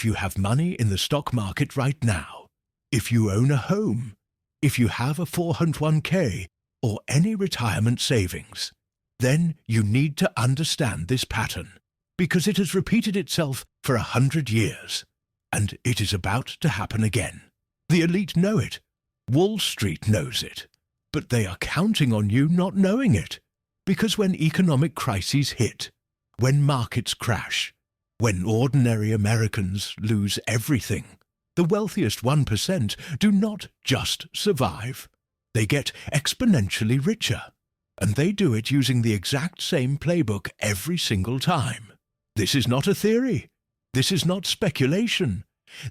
If you have money in the stock market right now, if you own a home, if you have a 401k or any retirement savings, then you need to understand this pattern because it has repeated itself for 100 years and it is about to happen again. The elite know it. Wall Street knows it. But they are counting on you not knowing it because when economic crises hit, when markets crash, when ordinary Americans lose everything, the wealthiest 1% do not just survive. They get exponentially richer, and they do it using the exact same playbook every single time. This is not a theory. This is not speculation.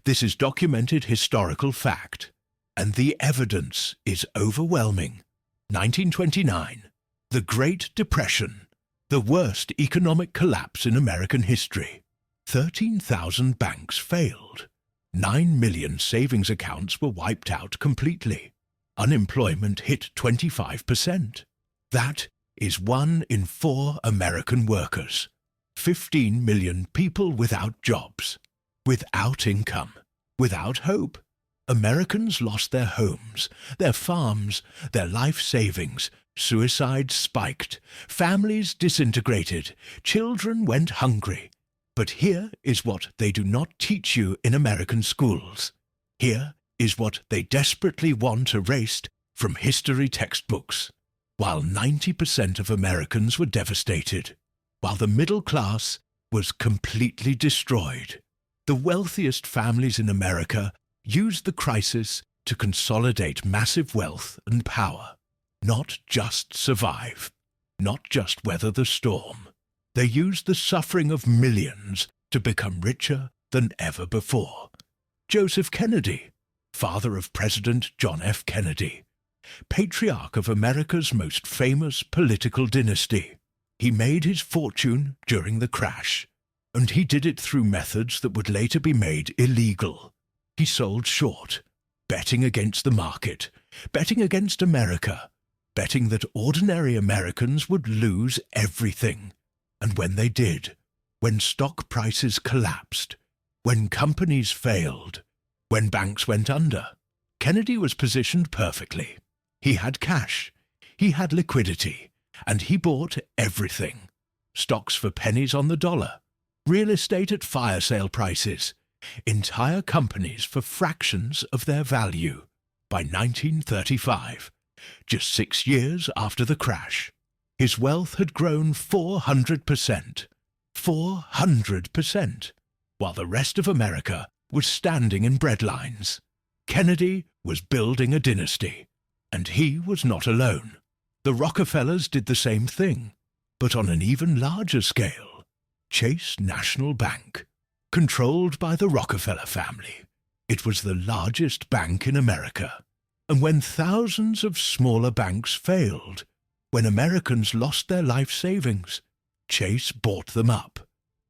This is documented historical fact, and the evidence is overwhelming. 1929, the Great Depression, the worst economic collapse in American history. 13,000 banks failed. 9 million savings accounts were wiped out completely. Unemployment hit 25%. That is 1 in 4 American workers. 15 million people without jobs, without income, without hope. Americans lost their homes, their farms, their life savings. Suicides spiked. Families disintegrated. Children went hungry. But here is what they do not teach you in American schools. Here is what they desperately want erased from history textbooks. While 90% of Americans were devastated, while the middle class was completely destroyed, the wealthiest families in America used the crisis to consolidate massive wealth and power, not just survive, not just weather the storm. They used the suffering of millions to become richer than ever before. Joseph Kennedy, father of President John F. Kennedy, patriarch of America's most famous political dynasty. He made his fortune during the crash, and he did it through methods that would later be made illegal. He sold short, betting against the market, betting against America, betting that ordinary Americans would lose everything. And when they did, when stock prices collapsed, when companies failed, when banks went under, Kennedy was positioned perfectly. He had cash, he had liquidity, and he bought everything. Stocks for pennies on the dollar, real estate at fire sale prices, entire companies for fractions of their value. By 1935, just 6 years after the crash, his wealth had grown 400%. 400%, while the rest of America was standing in breadlines. Kennedy was building a dynasty, and he was not alone. The Rockefellers did the same thing, but on an even larger scale. Chase National Bank, controlled by the Rockefeller family. It was the largest bank in America. And when thousands of smaller banks failed, when Americans lost their life savings, Chase bought them up.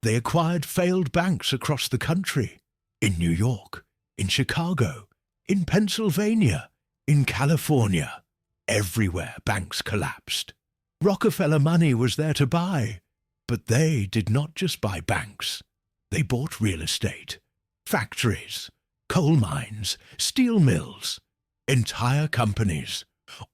They acquired failed banks across the country, in New York, in Chicago, in Pennsylvania, in California. Everywhere banks collapsed. Rockefeller money was there to buy, but they did not just buy banks. They bought real estate, factories, coal mines, steel mills, entire companies,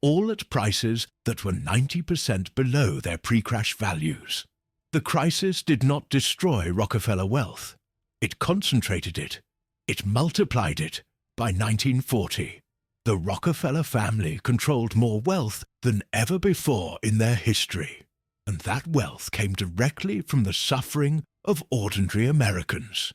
all at prices that were 90% below their pre-crash values. The crisis did not destroy Rockefeller wealth. It concentrated it. It multiplied it. By 1940, the Rockefeller family controlled more wealth than ever before in their history. And that wealth came directly from the suffering of ordinary Americans.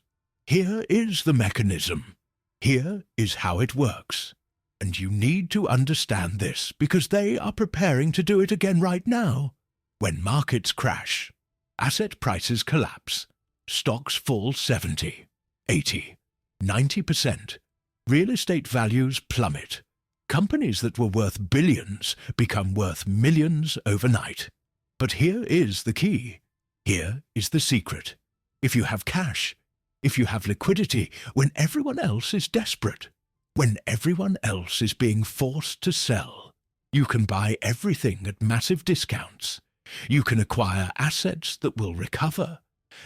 Here is the mechanism. Here is how it works. And you need to understand this because they are preparing to do it again right now. When markets crash, asset prices collapse, stocks fall 70, 80, 90%, real estate values plummet. Companies that were worth billions become worth millions overnight. But here is the key. Here is the secret. If you have cash, if you have liquidity when everyone else is desperate, when everyone else is being forced to sell, you can buy everything at massive discounts. You can acquire assets that will recover,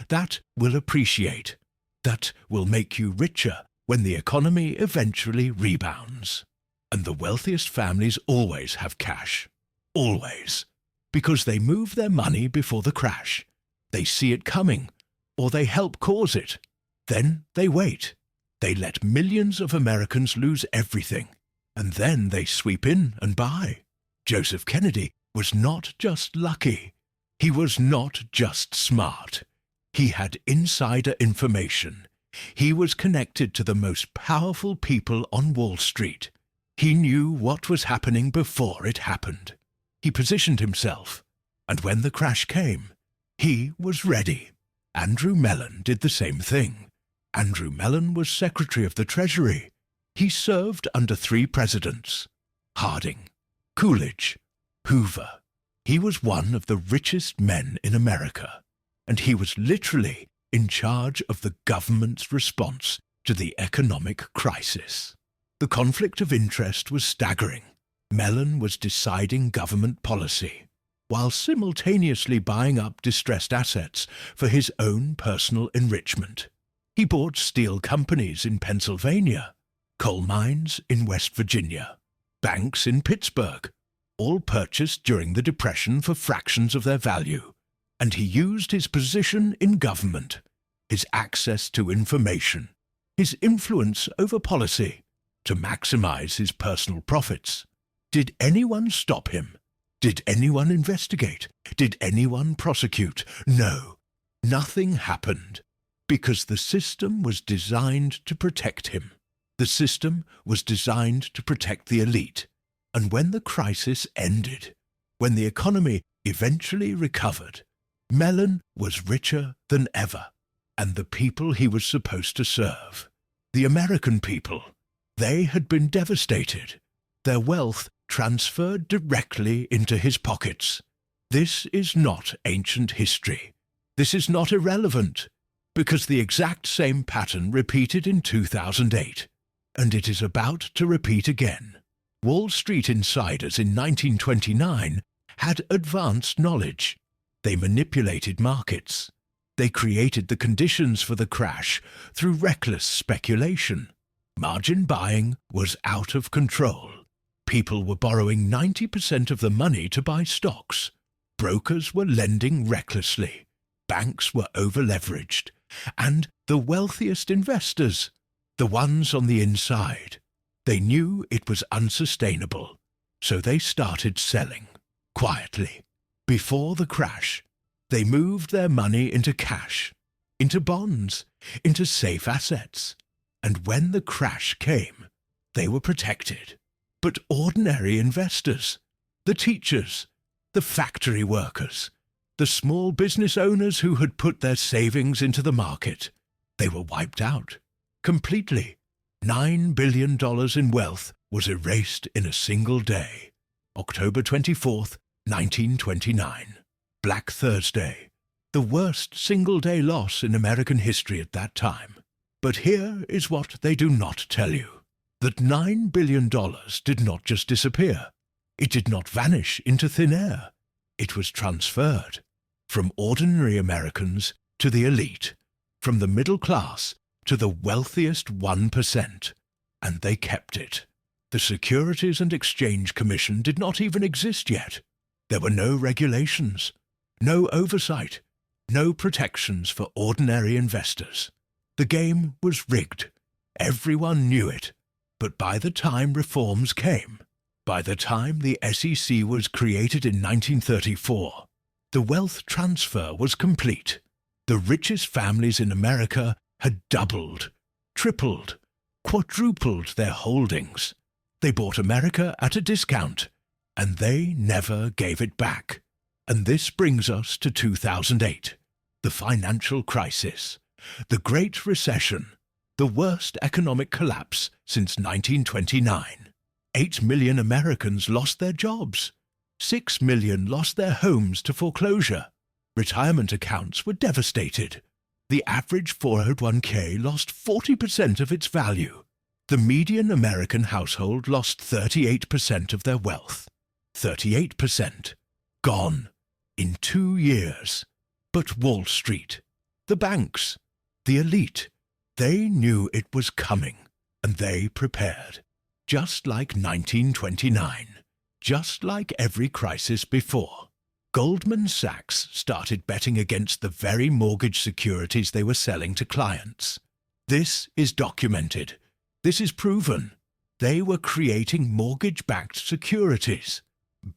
that will appreciate. that will make you richer when the economy eventually rebounds. And the wealthiest families always have cash. Always. Because they move their money before the crash. They see it coming, or they help cause it. Then they wait. They let millions of Americans lose everything, and then they sweep in and buy. Joseph Kennedy was not just lucky. He was not just smart. He had insider information. He was connected to the most powerful people on Wall Street. He knew what was happening before it happened. He positioned himself, and when the crash came, he was ready. Andrew Mellon did the same thing. Andrew Mellon was Secretary of the Treasury. He served under 3 presidents: Harding, Coolidge, Hoover. He was one of the richest men in America, and he was literally in charge of the government's response to the economic crisis. The conflict of interest was staggering. Mellon was deciding government policy, while simultaneously buying up distressed assets for his own personal enrichment. He bought steel companies in Pennsylvania, coal mines in West Virginia, banks in Pittsburgh, all purchased during the Depression for fractions of their value, and he used his position in government, his access to information, his influence over policy, to maximize his personal profits. Did anyone stop him? Did anyone investigate? Did anyone prosecute? No, nothing happened, because the system was designed to protect him. The system was designed to protect the elite. And when the crisis ended, when the economy eventually recovered, Mellon was richer than ever, and the people he was supposed to serve, the American people, they had been devastated. Their wealth transferred directly into his pockets. This is not ancient history. This is not irrelevant, because the exact same pattern repeated in 2008, and it is about to repeat again. Wall Street insiders in 1929 had advanced knowledge. They manipulated markets. They created the conditions for the crash through reckless speculation. Margin buying was out of control. People were borrowing 90% of the money to buy stocks. Brokers were lending recklessly. Banks were over-leveraged. And the wealthiest investors, the ones on the inside, they knew it was unsustainable, so they started selling, quietly. Before the crash, they moved their money into cash, into bonds, into safe assets. And when the crash came, they were protected. But ordinary investors, the teachers, the factory workers, the small business owners who had put their savings into the market, they were wiped out, completely. $9 billion in wealth was erased in a single day. October 24th, 1929. Black Thursday. The worst single-day loss in American history at that time. But here is what they do not tell you. That $9 billion did not just disappear. It did not vanish into thin air. It was transferred from ordinary Americans to the elite, from the middle class to the wealthiest 1%, and they kept it. The Securities and Exchange Commission did not even exist yet. There were no regulations, no oversight, no protections for ordinary investors. The game was rigged. Everyone knew it. But by the time reforms came, by the time the SEC was created in 1934, the wealth transfer was complete. The richest families in America had doubled, tripled, quadrupled their holdings. They bought America at a discount, and they never gave it back. And this brings us to 2008, the financial crisis, the Great Recession, the worst economic collapse since 1929. 8 million Americans lost their jobs. 6 million lost their homes to foreclosure. Retirement accounts were devastated. The average 401k lost 40% of its value. The median American household lost 38% of their wealth. 38%. Gone. In 2 years. But Wall Street, the banks, the elite, They knew it was coming, and they prepared. Just like 1929, just like every crisis before, Goldman Sachs started betting against the very mortgage securities they were selling to clients. This is documented. This is proven. They were creating mortgage-backed securities,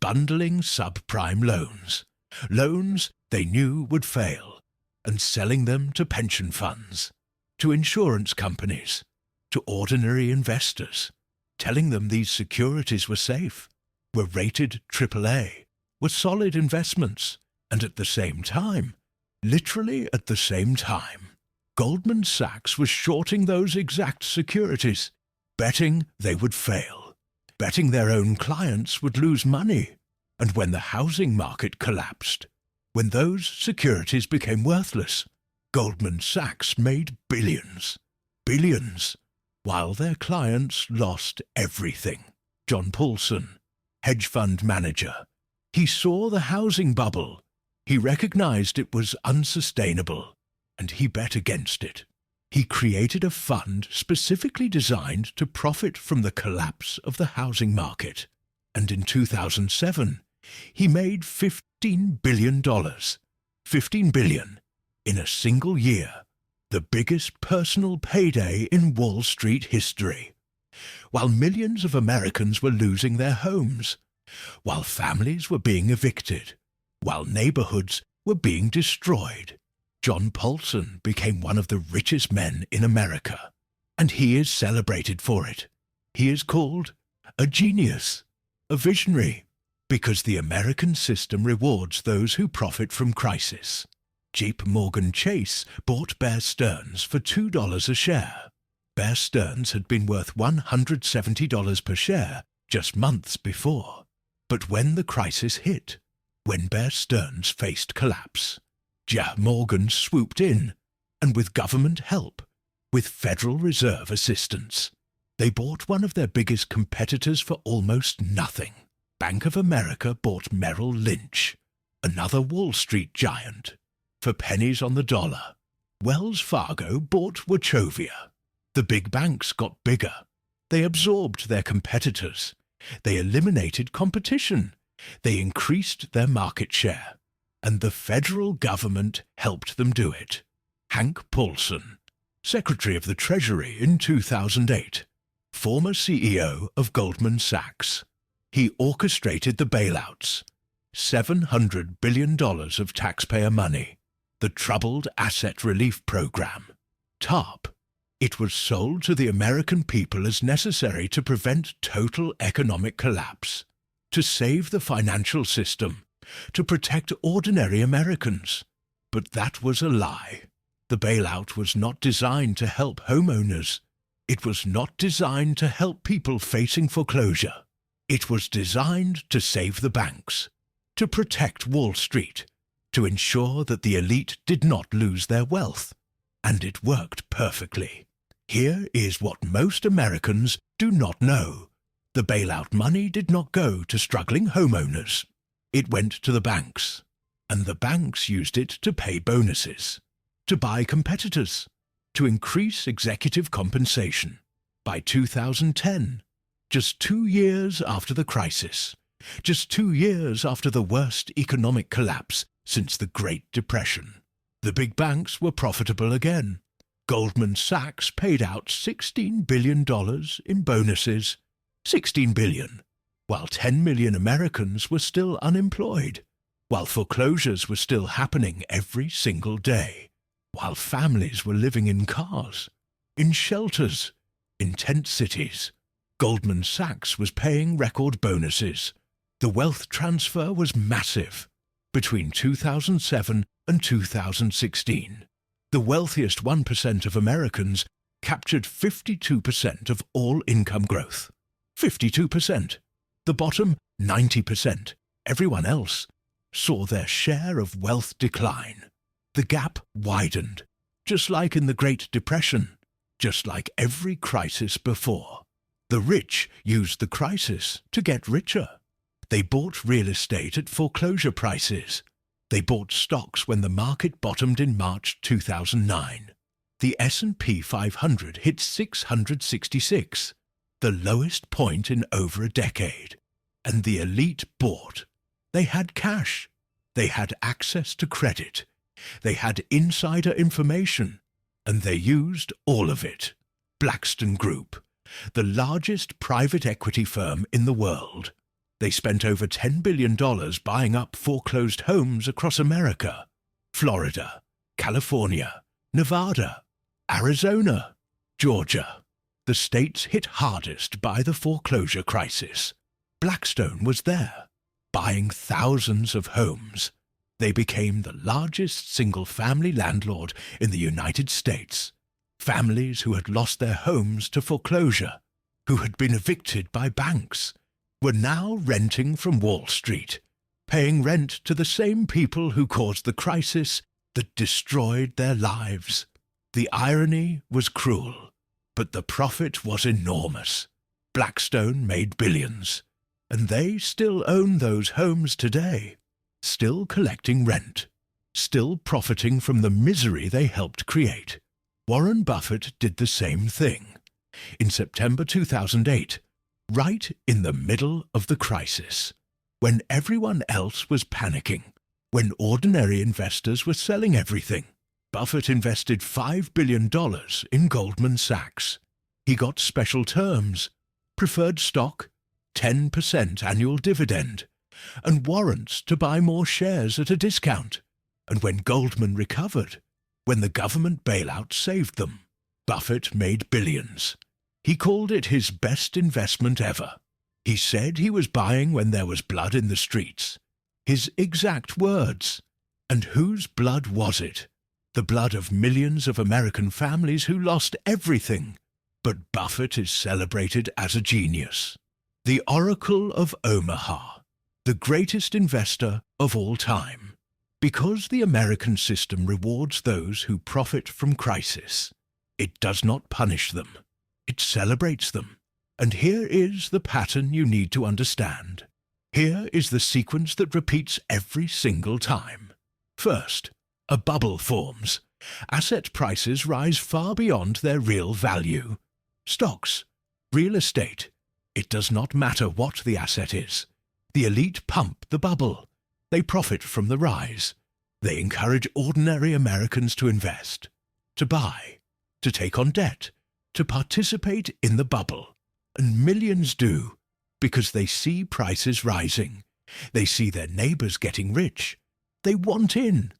bundling subprime loans, loans they knew would fail, and selling them to pension funds, to insurance companies, to ordinary investors, telling them these securities were safe, were rated AAA, were solid investments, and at the same time, literally at the same time, Goldman Sachs was shorting those exact securities, betting they would fail, betting their own clients would lose money, and when the housing market collapsed, when those securities became worthless, Goldman Sachs made billions, billions, while their clients lost everything. John Paulson, hedge fund manager, he saw the housing bubble. He recognized it was unsustainable, and he bet against it. He created a fund specifically designed to profit from the collapse of the housing market. And in 2007, he made $15 billion. $15 billion in a single year, the biggest personal payday in Wall Street history. While millions of Americans were losing their homes, while families were being evicted, while neighborhoods were being destroyed, John Paulson became one of the richest men in America, and he is celebrated for it. He is called a genius, a visionary, because the American system rewards those who profit from crisis. JP Morgan Chase bought Bear Stearns for $2 a share. Bear Stearns had been worth $170 per share just months before. But when the crisis hit, when Bear Stearns faced collapse, JP Morgan swooped in, and with government help, with Federal Reserve assistance, they bought one of their biggest competitors for almost nothing. Bank of America bought Merrill Lynch, another Wall Street giant, for pennies on the dollar. Wells Fargo bought Wachovia. The big banks got bigger. They absorbed their competitors. They eliminated competition. They increased their market share. And the federal government helped them do it. Hank Paulson, Secretary of the Treasury in 2008, former CEO of Goldman Sachs. He orchestrated the bailouts, $700 billion of taxpayer money, the Troubled Asset Relief Program, TARP. It was sold to the American people as necessary to prevent total economic collapse, to save the financial system, to protect ordinary Americans. But that was a lie. The bailout was not designed to help homeowners. It was not designed to help people facing foreclosure. It was designed to save the banks, to protect Wall Street, to ensure that the elite did not lose their wealth. And it worked perfectly. Here is what most Americans do not know. The bailout money did not go to struggling homeowners. It went to the banks, and the banks used it to pay bonuses, to buy competitors, to increase executive compensation. By 2010, just 2 years after the crisis, just 2 years after the worst economic collapse since the Great Depression, the big banks were profitable again. Goldman Sachs paid out $16 billion in bonuses, $16 billion, while 10 million Americans were still unemployed, while foreclosures were still happening every single day, while families were living in cars, in shelters, in tent cities. Goldman Sachs was paying record bonuses. The wealth transfer was massive. Between 2007 and 2016, the wealthiest 1% of Americans captured 52% of all income growth. 52%. The bottom 90%. Everyone else saw their share of wealth decline. The gap widened, just like in the Great Depression, just like every crisis before. The rich used the crisis to get richer. They bought real estate at foreclosure prices. They bought stocks when the market bottomed in March 2009. The S&P 500 hit 666, the lowest point in over a decade. And the elite bought. They had cash. They had access to credit. They had insider information. And they used all of it. Blackstone Group, the largest private equity firm in the world. They spent over $10 billion buying up foreclosed homes across America, Florida, California, Nevada, Arizona, Georgia, the states hit hardest by the foreclosure crisis. Blackstone was there, buying thousands of homes. They became the largest single-family landlord in the United States. Families who had lost their homes to foreclosure, who had been evicted by banks, were now renting from Wall Street, paying rent to the same people who caused the crisis that destroyed their lives. The irony was cruel, but the profit was enormous. Blackstone made billions, and they still own those homes today, still collecting rent, still profiting from the misery they helped create. Warren Buffett did the same thing. In September 2008, right in the middle of the crisis, when everyone else was panicking, when ordinary investors were selling everything, Buffett invested $5 billion in Goldman Sachs. He got special terms, preferred stock, 10% annual dividend, and warrants to buy more shares at a discount. And when Goldman recovered, when the government bailout saved them, Buffett made billions. He called it his best investment ever. He said he was buying when there was blood in the streets. His exact words. And whose blood was it? The blood of millions of American families who lost everything. But Buffett is celebrated as a genius. The Oracle of Omaha, the greatest investor of all time. Because the American system rewards those who profit from crisis, it does not punish them. It celebrates them. And here is the pattern you need to understand. Here is the sequence that repeats every single time. First, a bubble forms. Asset prices rise far beyond their real value. Stocks, real estate. It does not matter what the asset is. The elite pump the bubble. They profit from the rise. They encourage ordinary Americans to invest, to buy, to take on debt, to participate in the bubble. And millions do, because they see prices rising. They see their neighbors getting rich. They want in,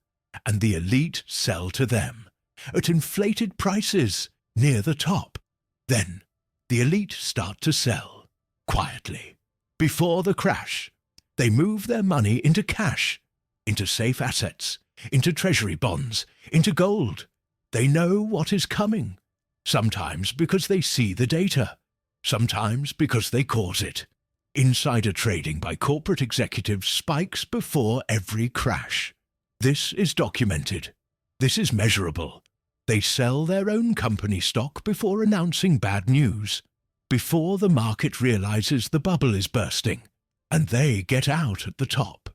and the elite sell to them at inflated prices near the top. Then the elite start to sell, quietly, before the crash. They move their money into cash, into safe assets, into treasury bonds, into gold. They know what is coming, sometimes because they see the data, sometimes because they cause it. Insider trading by corporate executives spikes before every crash. This is documented. This is measurable. They sell their own company stock before announcing bad news, before the market realizes the bubble is bursting, and they get out at the top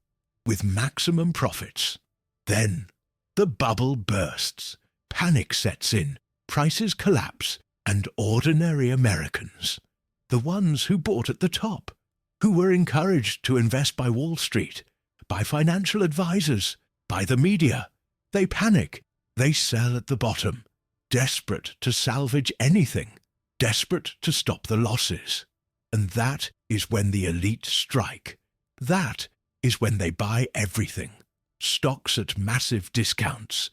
with maximum profits. Then the bubble bursts, panic sets in, prices collapse, and ordinary Americans, the ones who bought at the top, who were encouraged to invest by Wall Street, by financial advisors, by the media, they panic. They sell at the bottom, desperate to salvage anything, desperate to stop the losses. And that is when the elite strike. That is when they buy everything. Stocks at massive discounts,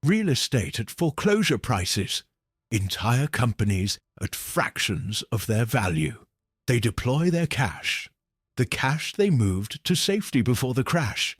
real estate at foreclosure prices, entire companies at fractions of their value. They deploy their cash, the cash they moved to safety before the crash,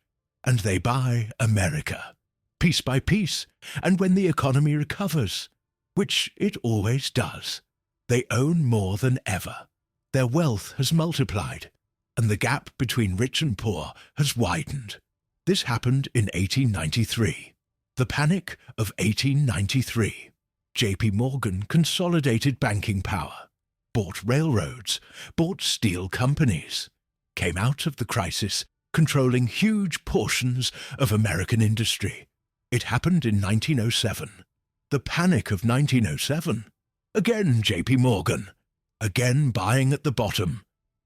and they buy America, piece by piece, and when the economy recovers, which it always does, they own more than ever. Their wealth has multiplied, and the gap between rich and poor has widened. This happened in 1893, the panic of 1893. J.P. Morgan consolidated banking power, bought railroads, bought steel companies, came out of the crisis controlling huge portions of American industry. It happened in 1907. The panic of 1907. Again JP Morgan. Again buying at the bottom.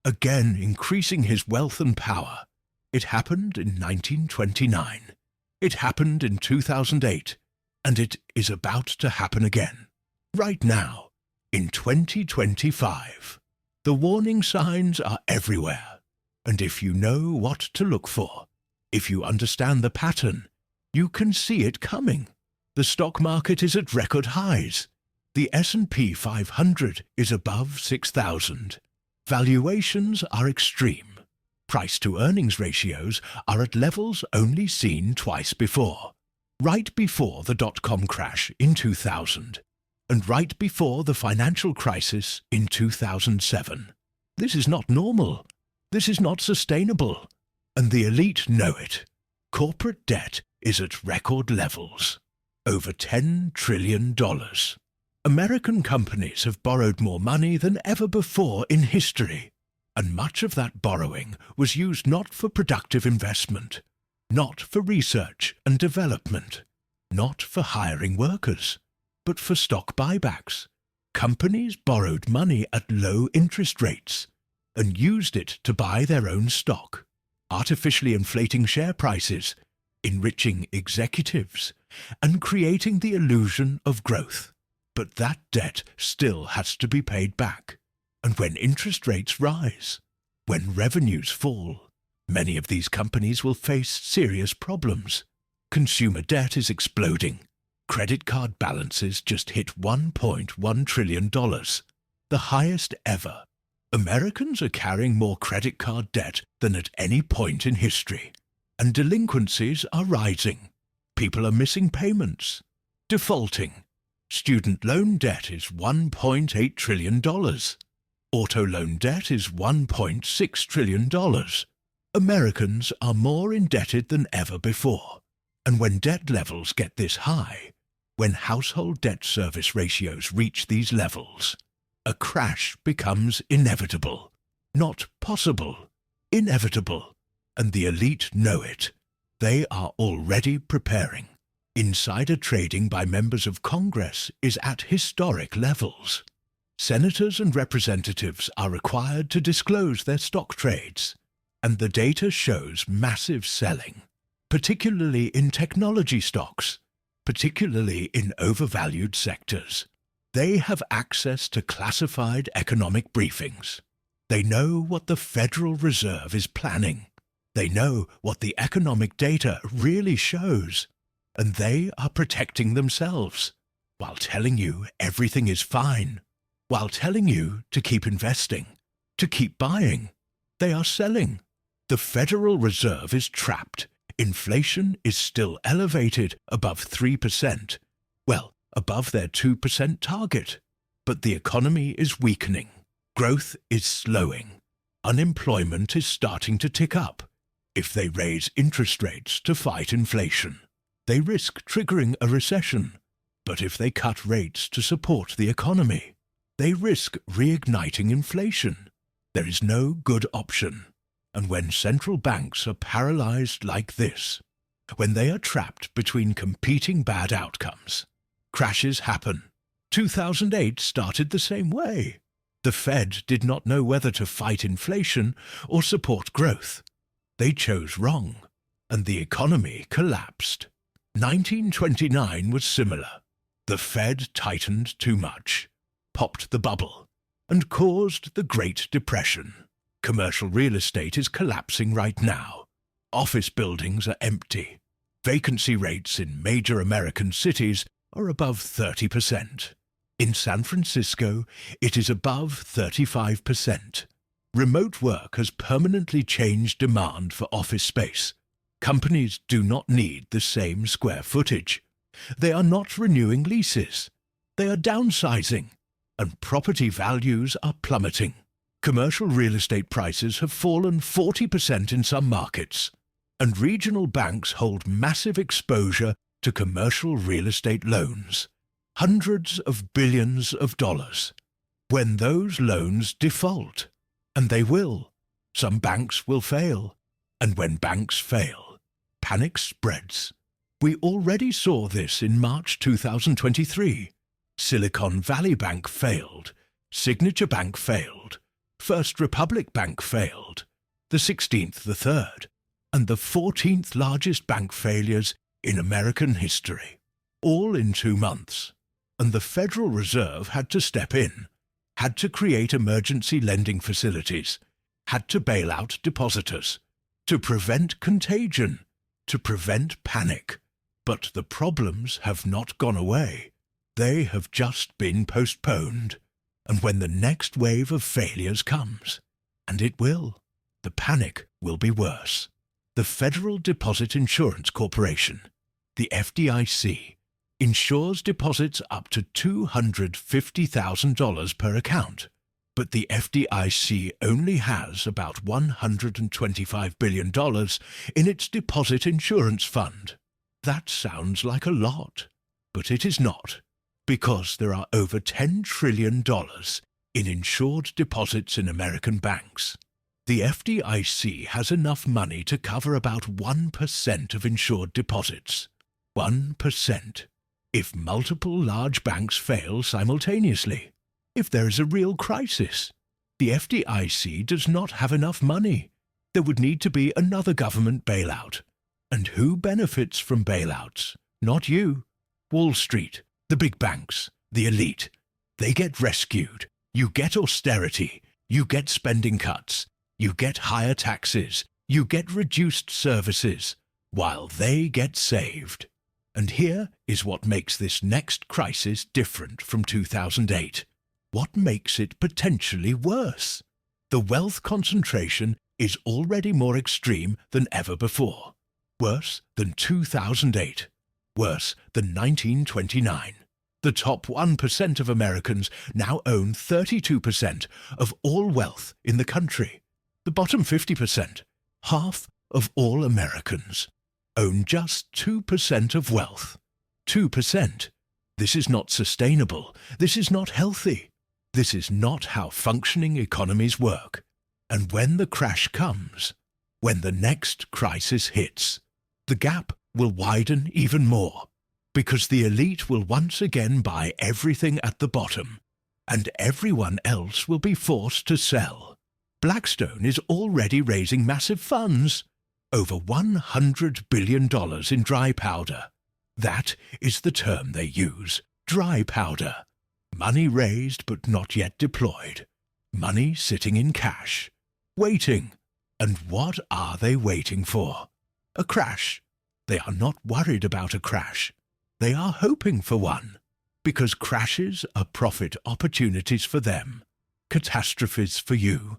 Again increasing his wealth and power. It happened in 1929. It happened in 2008. And it is about to happen again. Right now, in 2025. The warning signs are everywhere. And if you know what to look for, if you understand the pattern, you can see it coming. The stock market is at record highs. The S&P 500 is above 6,000. Valuations are extreme. Price-to-earnings ratios are at levels only seen twice before. Right before the dot-com crash in 2000, and right before the financial crisis in 2007. This is not normal. This is not sustainable. And the elite know it. Corporate debt is at record levels. Over $10 trillion. American companies have borrowed more money than ever before in history. And much of that borrowing was used not for productive investment, not for research and development, not for hiring workers, but for stock buybacks. Companies borrowed money at low interest rates and used it to buy their own stock, artificially inflating share prices, enriching executives, and creating the illusion of growth. But that debt still has to be paid back. And when interest rates rise, when revenues fall, many of these companies will face serious problems. Consumer debt is exploding. Credit card balances just hit $1.1 trillion, the highest ever. Americans are carrying more credit card debt than at any point in history. And delinquencies are rising. People are missing payments, defaulting. Student loan debt is $1.8 trillion. Auto loan debt is $1.6 trillion. Americans are more indebted than ever before. And when debt levels get this high, when household debt service ratios reach these levels, a crash becomes inevitable. Not possible, inevitable. And the elite know it. They are already preparing. Insider trading by members of Congress is at historic levels. Senators and representatives are required to disclose their stock trades, and the data shows massive selling, particularly in technology stocks, particularly in overvalued sectors. They have access to classified economic briefings. They know what the Federal Reserve is planning. They know what the economic data really shows, and they are protecting themselves while telling you everything is fine. While telling you to keep investing, to keep buying. They are selling. The Federal Reserve is trapped. Inflation is still elevated above 3%. Well, above their 2% target. But the economy is weakening. Growth is slowing. Unemployment is starting to tick up. If they raise interest rates to fight inflation, they risk triggering a recession. But if they cut rates to support the economy, they risk reigniting inflation. There is no good option. And when central banks are paralyzed like this, when they are trapped between competing bad outcomes, crashes happen. 2008 started the same way. The Fed did not know whether to fight inflation or support growth. They chose wrong, and the economy collapsed. 1929 was similar. The Fed tightened too much, popped the bubble, and caused the Great Depression. Commercial real estate is collapsing right now. Office buildings are empty. Vacancy rates in major American cities are above 30%. In San Francisco, it is above 35%. Remote work has permanently changed demand for office space. Companies do not need the same square footage. They are not renewing leases. They are downsizing. And property values are plummeting. Commercial real estate prices have fallen 40% in some markets, and regional banks hold massive exposure to commercial real estate loans, hundreds of billions of dollars. When those loans default, and they will, some banks will fail, and when banks fail, panic spreads. We already saw this in March 2023. Silicon Valley Bank failed, Signature Bank failed, First Republic Bank failed, the 16th the third, and the 14th largest bank failures in American history, all in 2 months. And the Federal Reserve had to step in, had to create emergency lending facilities, had to bail out depositors, to prevent contagion, to prevent panic. But the problems have not gone away. They have just been postponed. And when the next wave of failures comes, and it will, the panic will be worse. The Federal Deposit Insurance Corporation, the FDIC, insures deposits up to $250,000 per account. But the FDIC only has about $125 billion in its deposit insurance fund. That sounds like a lot, but it is not, because there are over $10 trillion in insured deposits in American banks. The FDIC has enough money to cover about 1% of insured deposits. 1%. If multiple large banks fail simultaneously, if there is a real crisis, the FDIC does not have enough money. There would need to be another government bailout. And who benefits from bailouts? Not you. Wall Street, the big banks, the elite. They get rescued. You get austerity. You get spending cuts. You get higher taxes. You get reduced services, while they get saved. And here is what makes this next crisis different from 2008. What makes it potentially worse? The wealth concentration is already more extreme than ever before. Worse than 2008. Worse than 1929. The top 1% of Americans now own 32% of all wealth in the country. The bottom 50%, half of all Americans, own just 2% of wealth. 2%. This is not sustainable. This is not healthy. This is not how functioning economies work. And when the crash comes, when the next crisis hits, the gap will widen even more, because the elite will once again buy everything at the bottom, and everyone else will be forced to sell. Blackstone is already raising massive funds, over $100 billion in dry powder. That is the term they use, dry powder. Money raised but not yet deployed. Money sitting in cash, waiting. And what are they waiting for? A crash. They are not worried about a crash. They are hoping for one, because crashes are profit opportunities for them, catastrophes for you,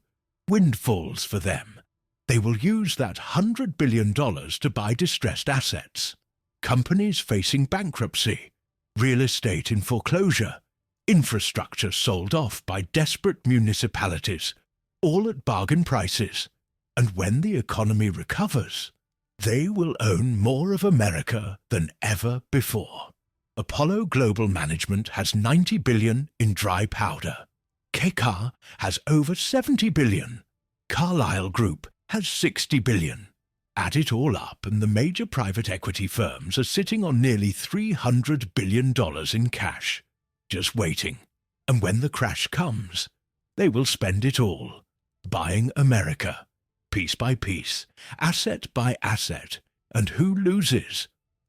windfalls for them. They will use that $100 billion to buy distressed assets, companies facing bankruptcy, real estate in foreclosure, infrastructure sold off by desperate municipalities, all at bargain prices. And when the economy recovers, they will own more of America than ever before. Apollo Global Management has $90 billion in dry powder. KKR has over $70 billion. Carlyle Group has $60 billion. Add it all up and the major private equity firms are sitting on nearly $300 billion in cash, just waiting. And when the crash comes, they will spend it all, buying America. Piece by piece, asset by asset. And who loses?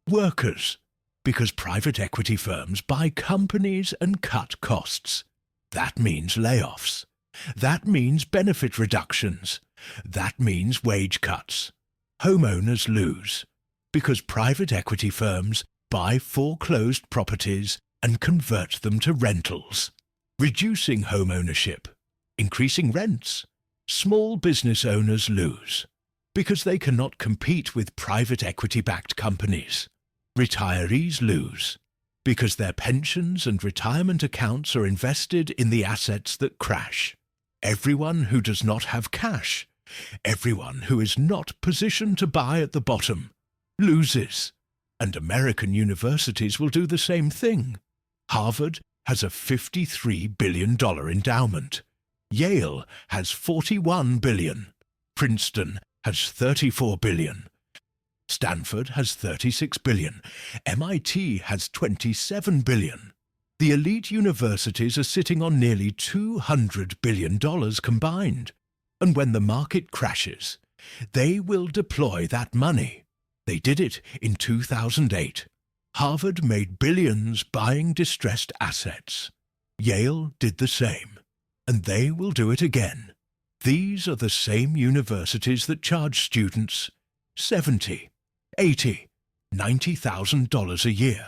Workers. Because private equity firms buy companies and cut costs. That means layoffs. That means benefit reductions. That means wage cuts. Homeowners lose. Because private equity firms buy foreclosed properties and convert them to rentals, reducing home ownership, increasing rents. Small business owners lose, because they cannot compete with private equity-backed companies. Retirees lose, because their pensions and retirement accounts are invested in the assets that crash. Everyone who does not have cash, everyone who is not positioned to buy at the bottom, loses. And American universities will do the same thing. Harvard has a $53 billion endowment. Yale has $41 billion. Princeton has $34 billion. Stanford has 36 billion. MIT has 27 billion. The elite universities are sitting on nearly $200 billion combined. And when the market crashes, they will deploy that money. They did it in 2008. Harvard made billions buying distressed assets. Yale did the same. And they will do it again. These are the same universities that charge students $70,000, $80,000, $90,000 a year,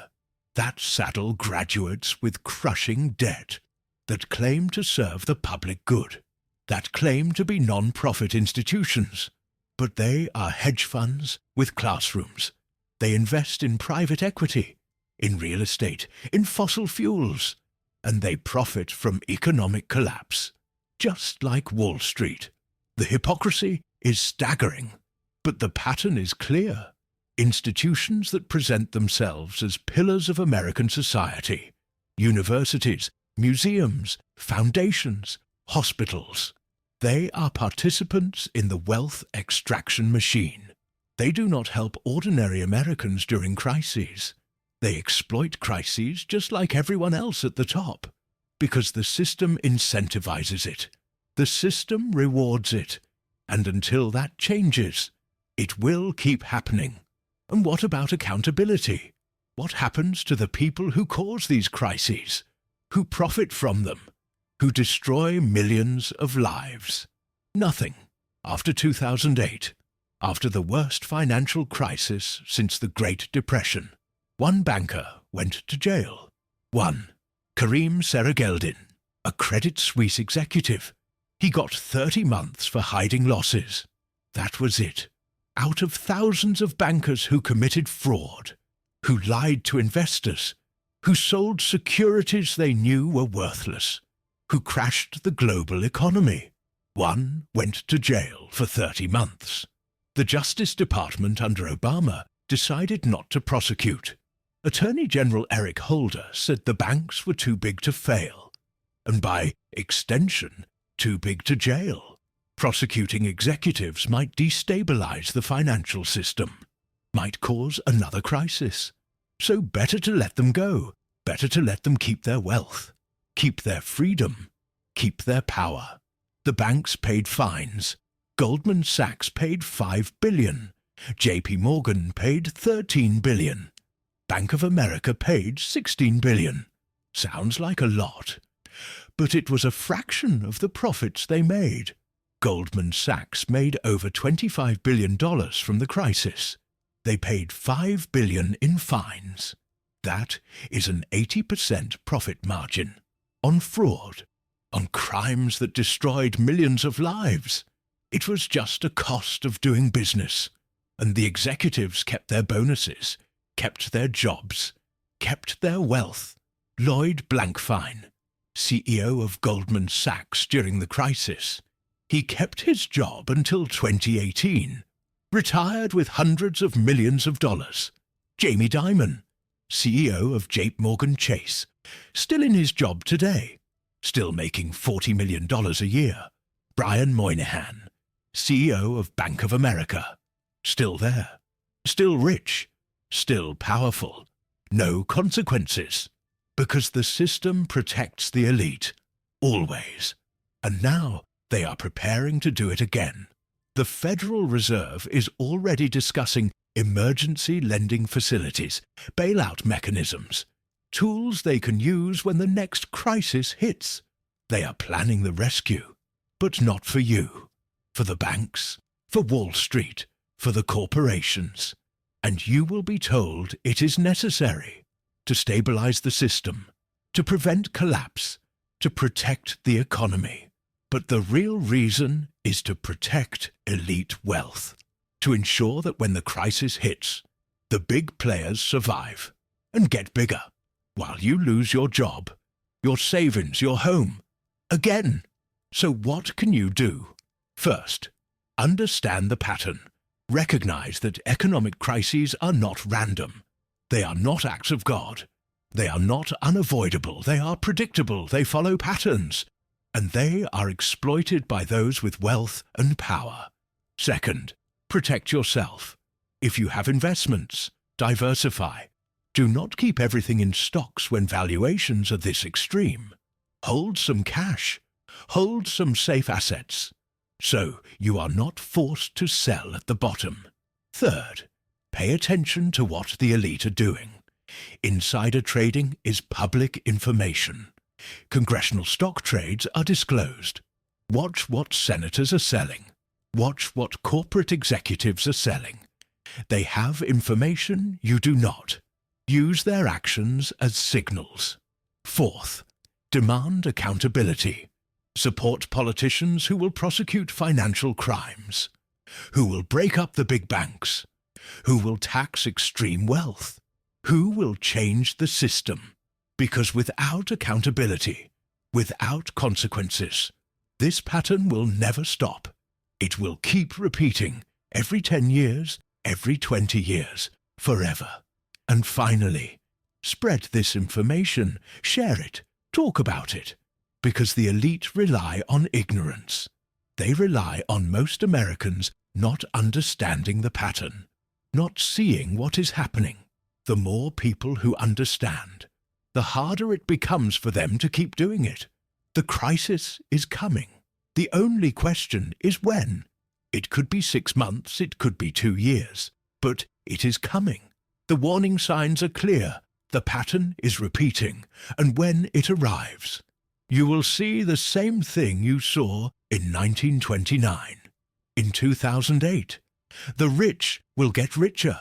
that saddle graduates with crushing debt, that claim to serve the public good, that claim to be non-profit institutions, but they are hedge funds with classrooms. They invest in private equity, in real estate, in fossil fuels, and they profit from economic collapse, just like Wall Street. The hypocrisy is staggering, but the pattern is clear. Institutions that present themselves as pillars of American society, universities, museums, foundations, hospitals, they are participants in the wealth extraction machine. They do not help ordinary Americans during crises. They exploit crises just like everyone else at the top, because the system incentivizes it. The system rewards it, and until that changes, it will keep happening. And what about accountability? What happens to the people who cause these crises, who profit from them, who destroy millions of lives? Nothing. After 2008, after the worst financial crisis since the Great Depression, one banker went to jail. One, Karim Serageldin, a Credit Suisse executive. He got 30 months for hiding losses. That was it. Out of thousands of bankers who committed fraud, who lied to investors, who sold securities they knew were worthless, who crashed the global economy, one went to jail for 30 months. The Justice Department under Obama decided not to prosecute. Attorney General Eric Holder said the banks were too big to fail, and by extension, too big to jail. Prosecuting executives might destabilize the financial system, might cause another crisis. So better to let them go, better to let them keep their wealth, keep their freedom, keep their power. The banks paid fines. Goldman Sachs paid $5 billion. JP Morgan paid $13 billion. Bank of America paid $16 billion. Sounds like a lot, but it was a fraction of the profits they made. Goldman Sachs made over $25 billion from the crisis. They paid $5 billion in fines. That is an 80% profit margin. On fraud, on crimes that destroyed millions of lives. It was just a cost of doing business. And the executives kept their bonuses, kept their jobs, kept their wealth. Lloyd Blankfein, CEO of Goldman Sachs during the crisis, he kept his job until 2018, retired with hundreds of millions of dollars. Jamie Dimon, CEO of JP Morgan Chase, still in his job today, still making $40 million a year. Brian Moynihan, CEO of Bank of America, still there, still rich, still powerful, no consequences, because the system protects the elite, always. And now they are preparing to do it again. The Federal Reserve is already discussing emergency lending facilities, bailout mechanisms, tools they can use when the next crisis hits. They are planning the rescue, but not for you, for the banks, for Wall Street, for the corporations. And you will be told it is necessary to stabilize the system, to prevent collapse, to protect the economy. But the real reason is to protect elite wealth, to ensure that when the crisis hits, the big players survive and get bigger, while you lose your job, your savings, your home, again. So what can you do? First, understand the pattern. Recognize that economic crises are not random. They are not acts of God. They are not unavoidable. They are predictable. They follow patterns. And they are exploited by those with wealth and power. Second, protect yourself. If you have investments, diversify. Do not keep everything in stocks when valuations are this extreme. Hold some cash. Hold some safe assets. So you are not forced to sell at the bottom. Third, pay attention to what the elite are doing. Insider trading is public information. Congressional stock trades are disclosed. Watch what senators are selling. Watch what corporate executives are selling. They have information you do not. Use their actions as signals. Fourth, demand accountability. Support politicians who will prosecute financial crimes, who will break up the big banks, who will tax extreme wealth, who will change the system. Because without accountability, without consequences, this pattern will never stop. It will keep repeating every 10 years, every 20 years, forever. And finally, spread this information, share it, talk about it. Because the elite rely on ignorance. They rely on most Americans not understanding the pattern, not seeing what is happening. The more people who understand, the harder it becomes for them to keep doing it. The crisis is coming. The only question is when. It could be 6 months, it could be 2 years, but it is coming. The warning signs are clear. The pattern is repeating, and when it arrives, you will see the same thing you saw in 1929. In 2008, the rich will get richer.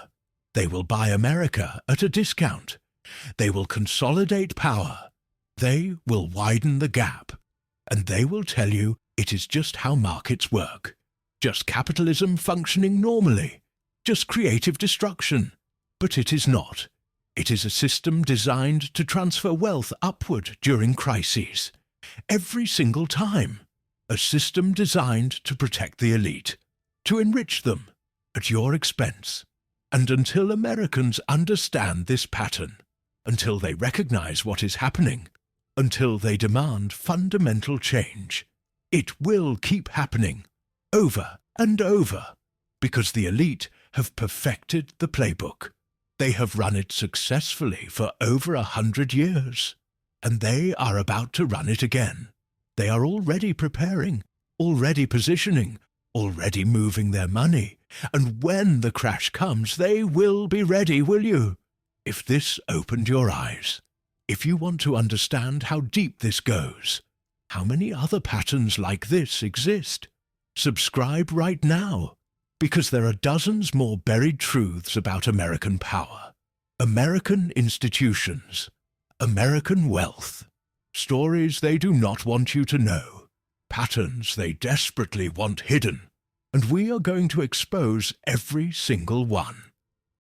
They will buy America at a discount. They will consolidate power. They will widen the gap. And they will tell you it is just how markets work. Just capitalism functioning normally. Just creative destruction. But it is not. It is a system designed to transfer wealth upward during crises. Every single time. A system designed to protect the elite, to enrich them at your expense. And until Americans understand this pattern, until they recognize what is happening, until they demand fundamental change, it will keep happening, over and over, because the elite have perfected the playbook. They have run it successfully for over 100 years, and they are about to run it again. They are already preparing, already positioning, already moving their money, and when the crash comes, they will be ready, will you? If this opened your eyes, if you want to understand how deep this goes, how many other patterns like this exist, subscribe right now, because there are dozens more buried truths about American power, American institutions, American wealth, stories they do not want you to know, patterns they desperately want hidden, and we are going to expose every single one.